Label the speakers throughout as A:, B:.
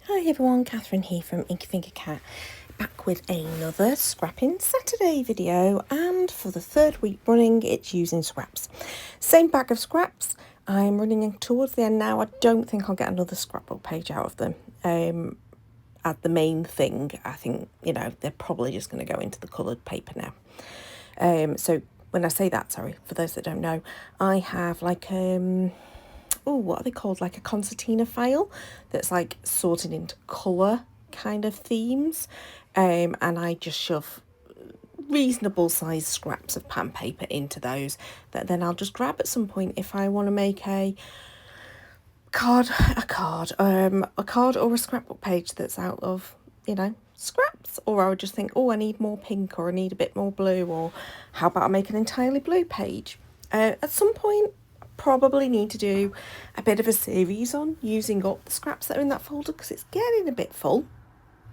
A: Hi everyone, Catherine here from Inky Finger Cat, back with another Scrappin Saturday video, and for the third week running it's using scraps. Same bag of scraps. I'm running towards the end now. I don't think I'll get another scrapbook page out of them as the main thing. I think, they're probably just going to go into the coloured paper now. So when I say that, sorry, for those that don't know, I have like what are they called, like a concertina file that's like sorted into colour kind of themes, and I just shove reasonable sized scraps of pan paper into those that then I'll just grab at some point if I want to make a card or a scrapbook page that's out of scraps, or I would just think, oh, I need more pink, or I need a bit more blue, or how about I make an entirely blue page. At some point probably need to do a bit of a series on using up the scraps that are in that folder, because it's getting a bit full,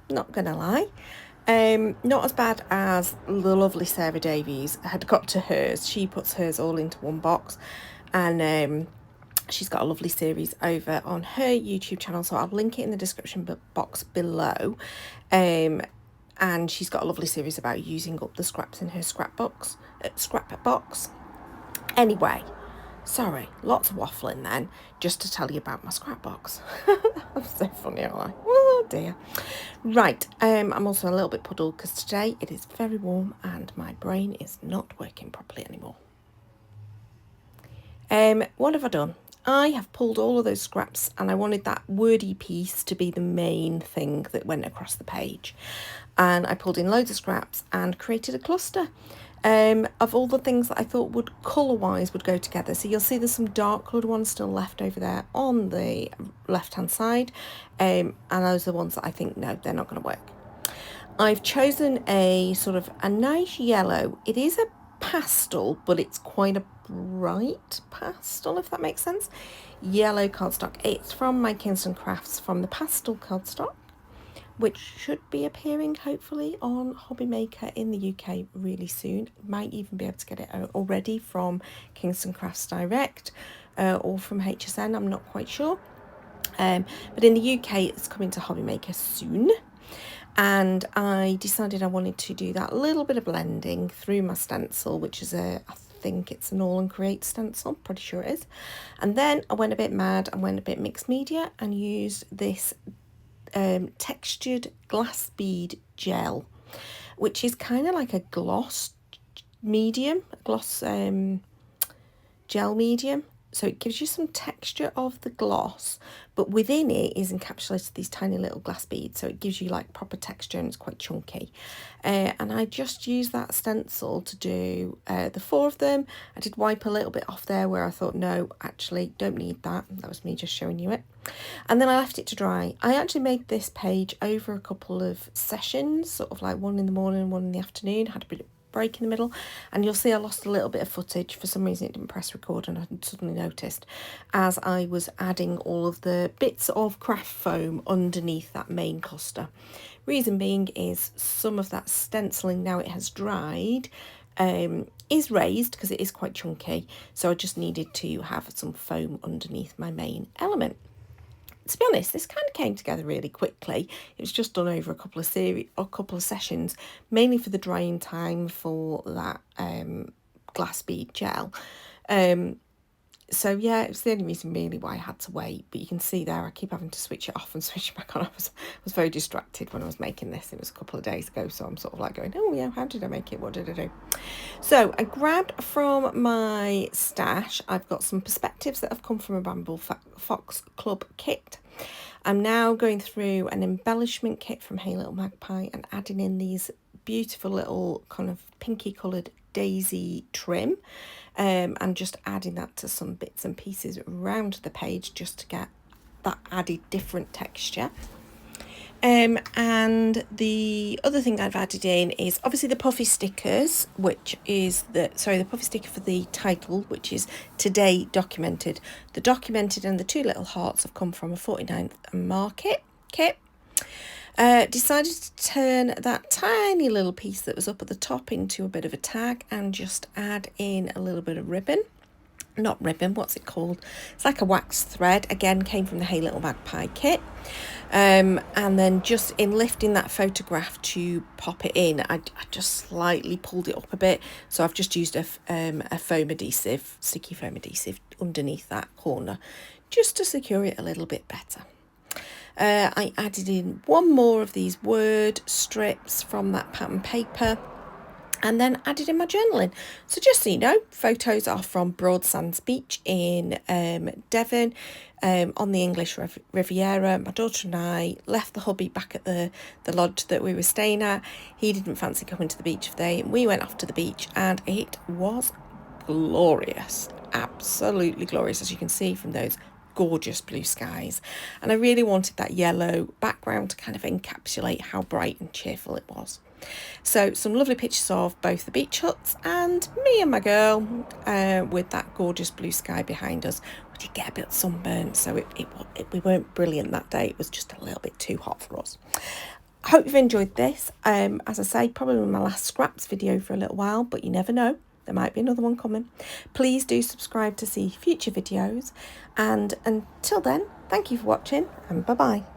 A: not gonna lie. Not as bad as the lovely Sarah Davies had got to hers. She puts hers all into one box, and she's got a lovely series over on her YouTube channel, so I'll link it in the description box below. And she's got a lovely series about using up the scraps in her scrap box. Anyway, sorry, lots of waffling then, just to tell you about my scrapbox. I'm so funny, aren't I? Oh dear. Right, I'm also a little bit puddled because today it is very warm and my brain is not working properly anymore. What have I done? I have pulled all of those scraps, and I wanted that wordy piece to be the main thing that went across the page. And I pulled in loads of scraps and created a cluster of all the things that I thought would colour-wise would go together. So you'll see there's some dark coloured ones still left over there on the left-hand side, and those are the ones that I think, no, they're not going to work. I've chosen a sort of a nice yellow. It is a pastel, but it's quite a bright pastel, if that makes sense. Yellow cardstock. It's from my Kingston Crafts, from the pastel cardstock, which should be appearing hopefully on Hobby Maker in the UK really soon. Might even be able to get it already from Kingston Crafts Direct, or from HSN, I'm not quite sure. But in the UK it's coming to Hobby Maker soon. And I decided I wanted to do that little bit of blending through my stencil, which is I think it's an All and Create stencil, pretty sure it is. And then I went a bit mad and went a bit mixed media and used this textured glass bead gel, which is kind of like a gloss medium, gel medium. So it gives you some texture of the gloss, but within it is encapsulated these tiny little glass beads, so it gives you like proper texture, and it's quite chunky. And I just used that stencil to do the 4 of them. I did wipe a little bit off there where I thought, no, actually don't need that. That was me just showing you it. And then I left it to dry. I actually made this page over a couple of sessions, sort of like one in the morning, one in the afternoon, had a bit of break in the middle, and you'll see I lost a little bit of footage. For some reason it didn't press record, and I suddenly noticed as I was adding all of the bits of craft foam underneath that main cluster. Reason being is some of that stenciling, now it has dried, is raised because it is quite chunky, so I just needed to have some foam underneath my main element. To be honest, this kind of came together really quickly. It was just done over a couple of sessions, mainly for the drying time for that glass bead gel. So yeah, it was the only reason really why I had to wait. But you can see there, I keep having to switch it off and switch it back on. I was very distracted when I was making this. It was a couple of days ago, so I'm sort of like going, oh yeah, how did I make it? What did I do? So I grabbed from my stash, I've got some perspectives that have come from a Bramble Fox Club kit. I'm now going through an embellishment kit from Hey Little Magpie and adding in these beautiful little kind of pinky coloured daisy trim, and just adding that to some bits and pieces around the page just to get that added different texture. And the other thing I've added in is obviously the puffy stickers, which is the puffy sticker for the title, which is Today Documented. The documented and the 2 little hearts have come from a 49th Market kit. Decided to turn that tiny little piece that was up at the top into a bit of a tag and just add in a little bit of ribbon. not ribbon, what's it called? It's like a wax thread. Again, came from the Hey Little Magpie kit. And then just in lifting that photograph to pop it in, I just slightly pulled it up a bit. So I've just used a foam adhesive, sticky foam adhesive underneath that corner, just to secure it a little bit better. I added in one more of these word strips from that pattern paper, and then added in my journaling. So just so you know, photos are from Broad Sands Beach in Devon, on the English Riviera. My daughter and I left the hubby back at the lodge that we were staying at. He didn't fancy coming to the beach for the day, and we went off to the beach, and it was glorious, absolutely glorious, as you can see from those gorgeous blue skies. And I really wanted that yellow background to kind of encapsulate how bright and cheerful it was. So some lovely pictures of both the beach huts and me and my girl, with that gorgeous blue sky behind us. We did get a bit sunburnt, so we weren't brilliant that day. It was just a little bit too hot for us. I hope you've enjoyed this. As I say, probably my last scraps video for a little while, but you never know. There might be another one coming. Please do subscribe to see future videos. And until then, thank you for watching, and bye-bye.